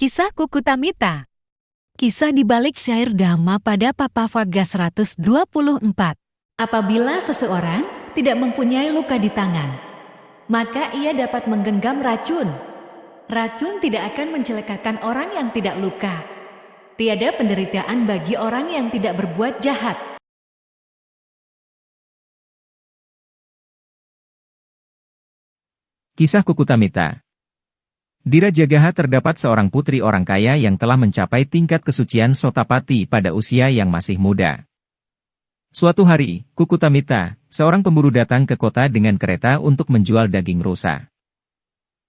Kisah Kuku Tamita. Kisah di balik syair Dhamma pada Papavaga 124. Apabila seseorang tidak mempunyai luka di tangan, maka ia dapat menggenggam racun. Racun tidak akan mencelakakan orang yang tidak luka. Tiada penderitaan bagi orang yang tidak berbuat jahat. Kisah Kuku Tamita. Di Rajagaha terdapat seorang putri orang kaya yang telah mencapai tingkat kesucian Sotapati pada usia yang masih muda. Suatu hari, Kuku Tamita, seorang pemburu datang ke kota dengan kereta untuk menjual daging rusa.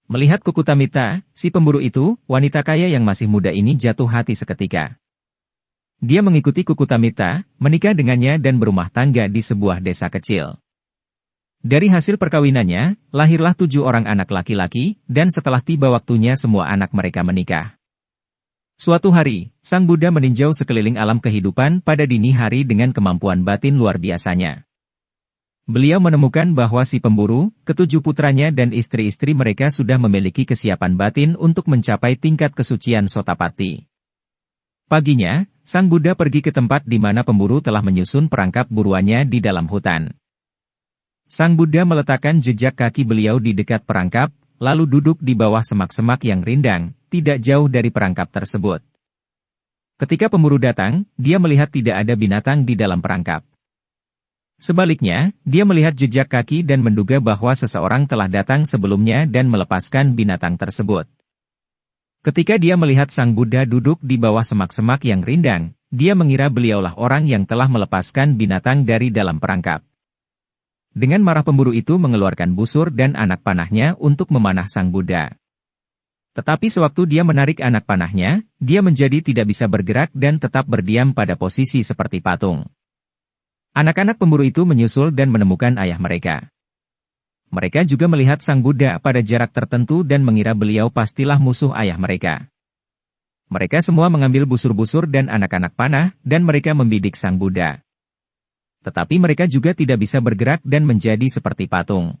Melihat Kuku Tamita, si pemburu itu, wanita kaya yang masih muda ini jatuh hati seketika. Dia mengikuti Kuku Tamita, menikah dengannya dan berumah tangga di sebuah desa kecil. Dari hasil perkawinannya, lahirlah 7 orang anak laki-laki, dan setelah tiba waktunya semua anak mereka menikah. Suatu hari, Sang Buddha meninjau sekeliling alam kehidupan pada dini hari dengan kemampuan batin luar biasanya. Beliau menemukan bahwa si pemburu, ke-7 putranya dan istri-istri mereka sudah memiliki kesiapan batin untuk mencapai tingkat kesucian Sotapati. Paginya, Sang Buddha pergi ke tempat di mana pemburu telah menyusun perangkap buruannya di dalam hutan. Sang Buddha meletakkan jejak kaki beliau di dekat perangkap, lalu duduk di bawah semak-semak yang rindang, tidak jauh dari perangkap tersebut. Ketika pemburu datang, dia melihat tidak ada binatang di dalam perangkap. Sebaliknya, dia melihat jejak kaki dan menduga bahwa seseorang telah datang sebelumnya dan melepaskan binatang tersebut. Ketika dia melihat Sang Buddha duduk di bawah semak-semak yang rindang, dia mengira beliaulah orang yang telah melepaskan binatang dari dalam perangkap. Dengan marah pemburu itu mengeluarkan busur dan anak panahnya untuk memanah Sang Buddha. Tetapi sewaktu dia menarik anak panahnya, dia menjadi tidak bisa bergerak dan tetap berdiam pada posisi seperti patung. Anak-anak pemburu itu menyusul dan menemukan ayah mereka. Mereka juga melihat Sang Buddha pada jarak tertentu dan mengira beliau pastilah musuh ayah mereka. Mereka semua mengambil busur-busur dan anak-anak panah, dan mereka membidik Sang Buddha. Tetapi mereka juga tidak bisa bergerak dan menjadi seperti patung.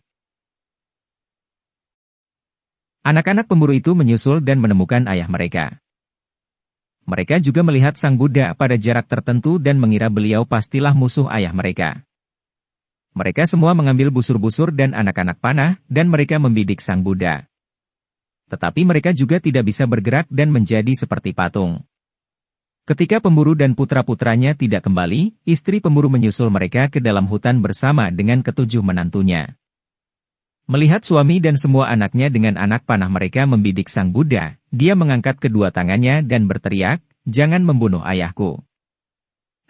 Anak-anak pemburu itu menyusul dan menemukan ayah mereka. Mereka juga melihat Sang Buddha pada jarak tertentu dan mengira beliau pastilah musuh ayah mereka. Mereka semua mengambil busur-busur dan anak-anak panah, dan mereka membidik Sang Buddha. Tetapi mereka juga tidak bisa bergerak dan menjadi seperti patung. Ketika pemburu dan putra-putranya tidak kembali, istri pemburu menyusul mereka ke dalam hutan bersama dengan ke-7 menantunya. Melihat suami dan semua anaknya dengan anak panah mereka membidik Sang Buddha, dia mengangkat kedua tangannya dan berteriak, "Jangan membunuh ayahku."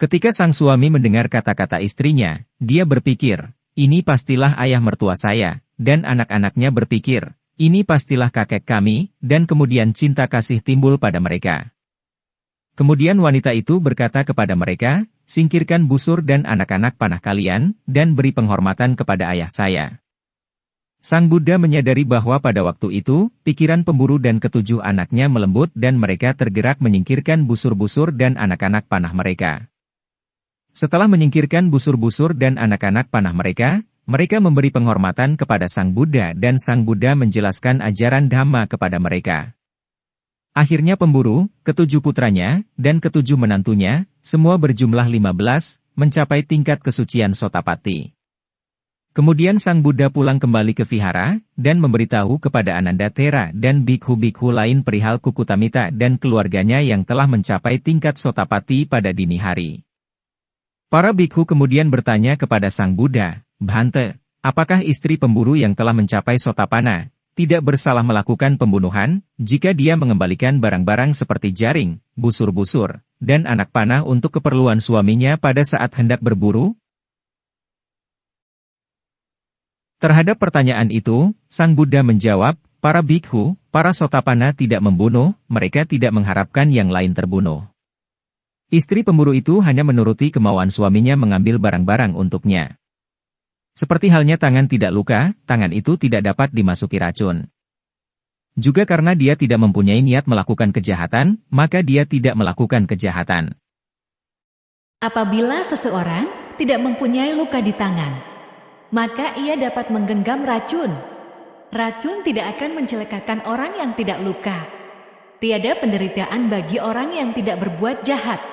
Ketika sang suami mendengar kata-kata istrinya, dia berpikir, "Ini pastilah ayah mertua saya," dan anak-anaknya berpikir, "Ini pastilah kakek kami," dan kemudian cinta kasih timbul pada mereka. Kemudian wanita itu berkata kepada mereka, "Singkirkan busur dan anak-anak panah kalian, dan beri penghormatan kepada ayah saya." Sang Buddha menyadari bahwa pada waktu itu, pikiran pemburu dan ke-7 anaknya melembut dan mereka tergerak menyingkirkan busur-busur dan anak-anak panah mereka. Setelah menyingkirkan busur-busur dan anak-anak panah mereka, mereka memberi penghormatan kepada Sang Buddha dan Sang Buddha menjelaskan ajaran Dhamma kepada mereka. Akhirnya pemburu, ke-7 putranya, dan ke-7 menantunya, semua berjumlah 15, mencapai tingkat kesucian Sotapati. Kemudian Sang Buddha pulang kembali ke vihara, dan memberitahu kepada Ananda Thera dan bikhu-bikhu lain perihal Kuku Tamita dan keluarganya yang telah mencapai tingkat Sotapati pada dini hari. Para bikhu kemudian bertanya kepada Sang Buddha, "Bhante, apakah istri pemburu yang telah mencapai Sotapana tidak bersalah melakukan pembunuhan, jika dia mengembalikan barang-barang seperti jaring, busur-busur, dan anak panah untuk keperluan suaminya pada saat hendak berburu?" Terhadap pertanyaan itu, Sang Buddha menjawab, "Para bikhu, para Sotapana tidak membunuh, mereka tidak mengharapkan yang lain terbunuh. Istri pemburu itu hanya menuruti kemauan suaminya mengambil barang-barang untuknya. Seperti halnya tangan tidak luka, tangan itu tidak dapat dimasuki racun. Juga karena dia tidak mempunyai niat melakukan kejahatan, maka dia tidak melakukan kejahatan." Apabila seseorang tidak mempunyai luka di tangan, maka ia dapat menggenggam racun. Racun tidak akan mencelakakan orang yang tidak luka. Tiada penderitaan bagi orang yang tidak berbuat jahat.